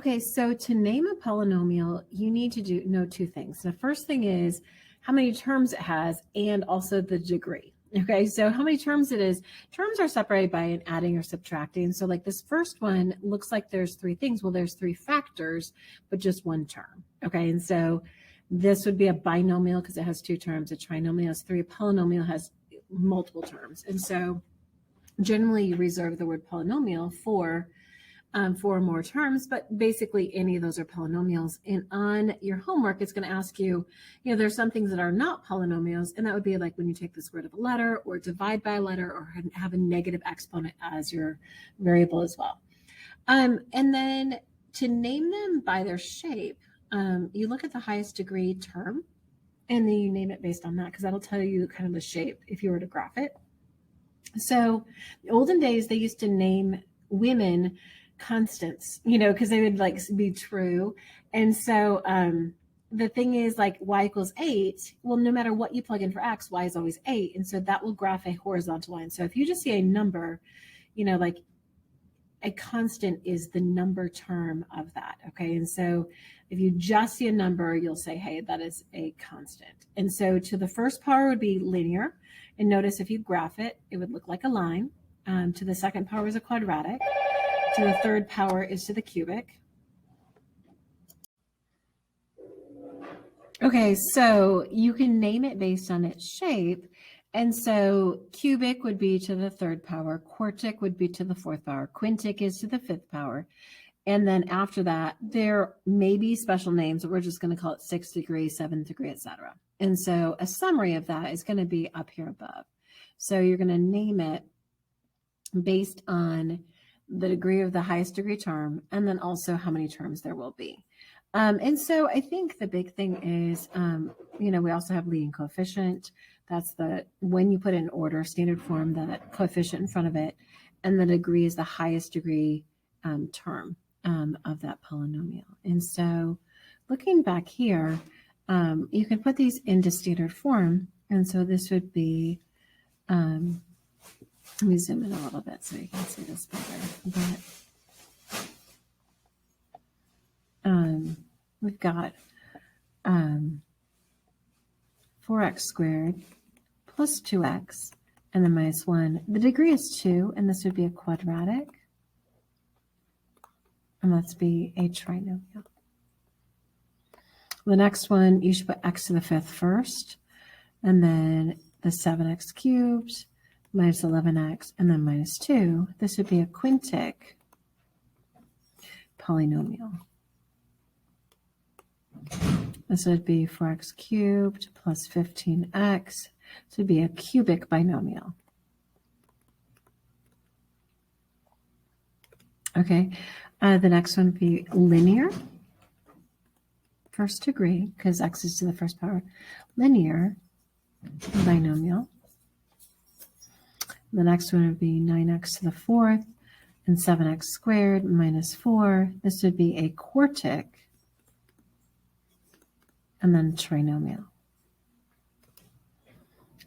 Okay, so to name a polynomial, you need to know two things. The first thing is how many terms it has and also the degree. Okay, so how many terms it is. Terms are separated by an adding or subtracting. So like this first one looks like there's three things. Well, there's three factors, but just one term. Okay, and so this would be a binomial because it has two terms. A trinomial has three. A polynomial has multiple terms. And so generally you reserve the word polynomial for four or more terms, but basically any of those are polynomials. And on your homework, it's going to ask you, there's some things that are not polynomials, and that would be like when you take the square root of a letter or divide by a letter or have a negative exponent as your variable as well. And then to name them by their shape, you look at the highest degree term, and then you name it based on that, because that'll tell you kind of the shape if you were to graph it. So in the olden days, they used to name women constants, because they would like be true. And so the thing is like y equals 8. Well, no matter what you plug in for x, y is always 8. And so that will graph a horizontal line. So if you just see a number, like a constant is the number term of that. Okay. And so if you just see a number, you'll say, hey, that is a constant. And so to the first power would be linear. And notice if you graph it, it would look like a line. To the second power is a quadratic. To the third power is to the cubic. Okay, so you can name it based on its shape. And so cubic would be to the third power, quartic would be to the fourth power, quintic is to the fifth power. And then after that, there may be special names, but we're just going to call it 6th degree, 7th degree, etc. And so a summary of that is going to be up here above. So you're going to name it based on the degree of the highest degree term, and then also how many terms there will be. And so I think the big thing is, we also have leading coefficient. That's when you put in order, standard form, that coefficient in front of it, and the degree is the highest degree term of that polynomial. And so looking back here, you can put these into standard form. And so this would be, let me zoom in a little bit so you can see this better. But we've got 4x squared plus 2x and then minus 1. The degree is 2, and this would be a quadratic. And let's be a trinomial. The next one, you should put x to the 5th first, and then the 7x cubed minus 11x, and then minus 2. This would be a quintic polynomial. This would be 4x cubed plus 15x. This would be a cubic binomial. Okay, the next one would be linear, first degree, because x is to the first power, linear binomial. The next one would be 9x to the 4th and 7x squared minus 4. This would be a quartic, and then trinomial.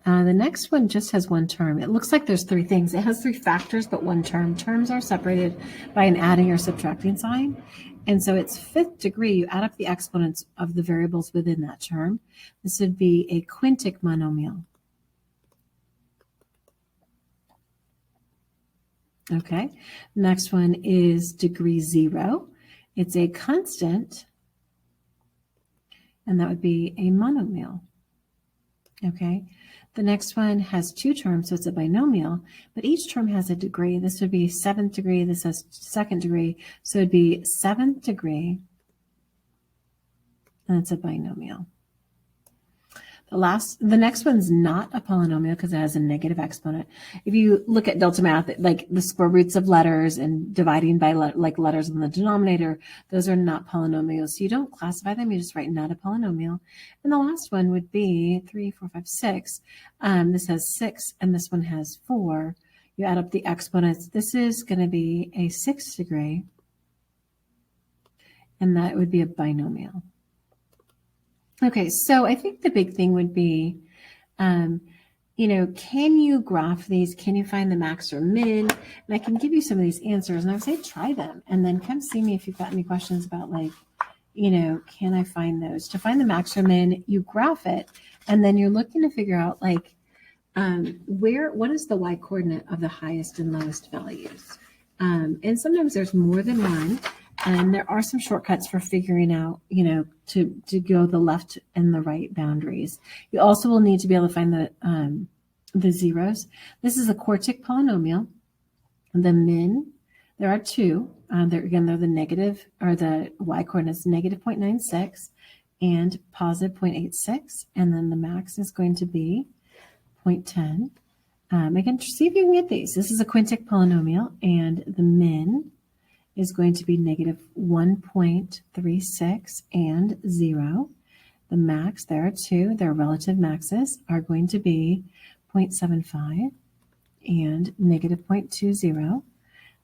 The next one just has one term. It looks like there's three things. It has three factors, but one term. Terms are separated by an adding or subtracting sign. And so it's 5th degree. You add up the exponents of the variables within that term. This would be a quintic monomial. Okay, next one is degree 0. It's a constant, and that would be a monomial. Okay, the next one has two terms, so it's a binomial, but each term has a degree. This would be 7th degree, this has 2nd degree, so it'd be 7th degree, and it's a binomial. The next one's not a polynomial because it has a negative exponent. If you look at delta math, like the square roots of letters and dividing by like letters in the denominator, those are not polynomials. So you don't classify them, you just write not a polynomial. And the last one would be 3, 4, 5, 6. This has 6 and this one has 4. You add up the exponents. This is going to be a 6th degree, and that would be a binomial. Okay, so I think the big thing would be, can you graph these? Can you find the max or min? And I can give you some of these answers, and I would say try them, and then come see me if you've got any questions about like, can I find those? To find the max or min, you graph it, and then you're looking to figure out like, what is the y coordinate of the highest and lowest values? And sometimes there's more than one, and there are some shortcuts for figuring out, to go the left and the right boundaries. You also will need to be able to find the zeros. This is a quartic polynomial. The min, there are two. They're the negative, or the y coordinates negative 0.96 and positive 0.86, and then the max is going to be 0.10. Again, see if you can get these. This is a quintic polynomial, and the min is going to be negative 1.36 and 0. The max, there are two. Their relative maxes are going to be 0.75 and negative 0.20.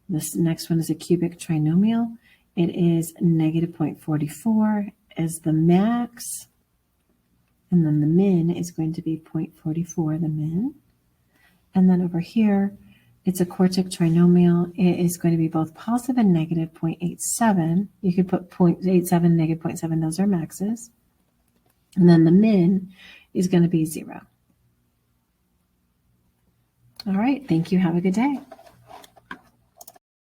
This next one is a cubic trinomial. It is negative 0.44 as the max, and then the min is going to be 0.44, the min. And then over here, it's a quartic trinomial. It is going to be both positive and negative 0.87. You could put 0.87, negative 0.7, those are maxes. And then the min is going to be 0. All right, thank you. Have a good day.